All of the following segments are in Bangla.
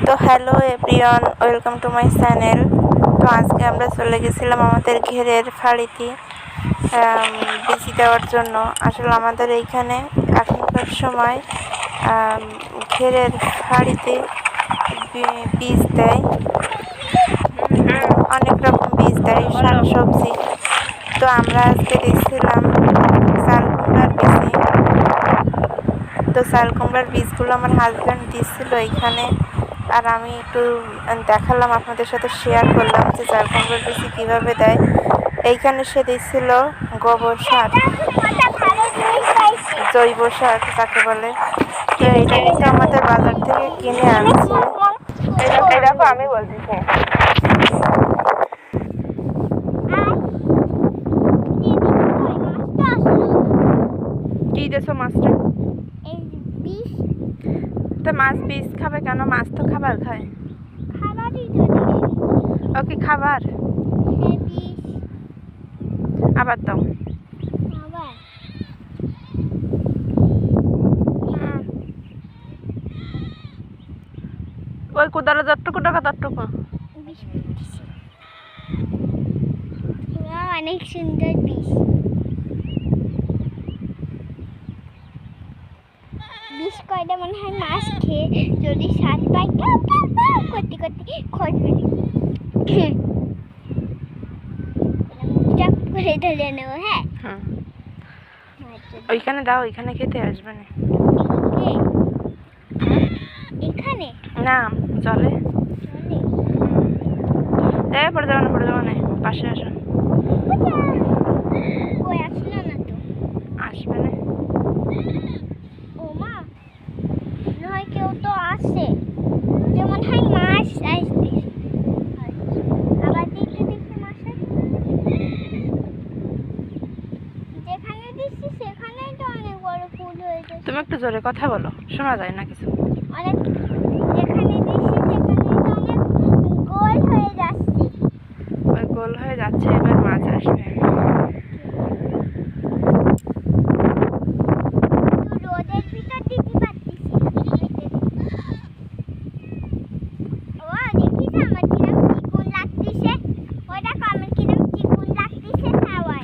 তো hello everyone, welcome to my channel. তো আজকে আমরা চলে গেছিলাম আমাদের ঘেরের ফাড়িতে বিচি দেওয়ার জন্য। আসলে আমাদের এইখানে এখনকার সময় ঘেরের ফাড়িতে বীজ দেয়, অনেক রকম বীজ দেয়, শাক সবজি। তো আমরা আজকে দেখছিলাম চাল কুমড়ার বিচি। তো চাল কুমড়ার বীজগুলো আমার হাজব্যান্ড দিচ্ছিল এইখানে, আর আমি একটু দেখালাম, আপনাদের সাথে শেয়ার করলাম যে চাল কুমড়ার বিচি কীভাবে দেয়। এইখানে সে দিচ্ছিল গোবর সার, জৈব সার যাকে বলে। তো এইটা কিন্তু আমাদের বাজার থেকে কিনে আনছে। এই দেখো আমি বলছি কি দেছো মাছটা? তো মাছ বীজ খাবে কেন? মাছ তো খাবার খায়। ওকে খাবার আবার দাও। ওই কোদালে যতটুকু টাকা ততটুকু। অনেক সুন্দর বিষ। বিষ কয়টা মনে হয় মাছ খেয়ে যদি স্বাদ পাই করতে করতে খসবে চাপ করে ধরে নেবো। হ্যাঁ, ওইখানে দাও, ওইখানে খেতে আসবে না। এখানে না, জলে পড়ে যাবো না, পড়ে যাবো না, পাশে আসো। কই আসলো না তো, আসবে না। ও মা, নয় কেউ তো আসে, যেমন হয় মাছ আসবে। আবার দেখতে দেখতে মাছ যেখানে দিচ্ছি সেখানেই তো অনেক বড় ফুল হয়ে যায়। তুমি একটু জোরে কথা বলো, শোনা যায় না কিছু। অনেক যেখানে দিচ্ছি সেখানেই তো অনেক গোল হয়ে যাচ্ছে। ওই গোল হয়ে যাচ্ছে, এবার মাছ আসবে। রোদের ভিতর দিতে পারতিস। ও দেখিস আমার কিরম চিকুন লাগতিছে, ওটা আমার কিরম চিকুন লাগতিছে সবাই।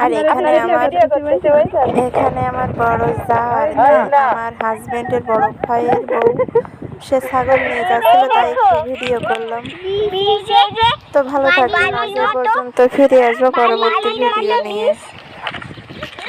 আর এখানে আমার বড় জা আর আমার হাজবেন্ডের বড় ভাইয়ের বউ, সে ছাগল নিয়ে যাচ্ছিল, তাই একটু ভিডিও করলাম। তো ভালো থাকবেন, আজ এ পর্যন্ত, ফিরে আসবো পরবর্তী ভিডিও নিয়ে।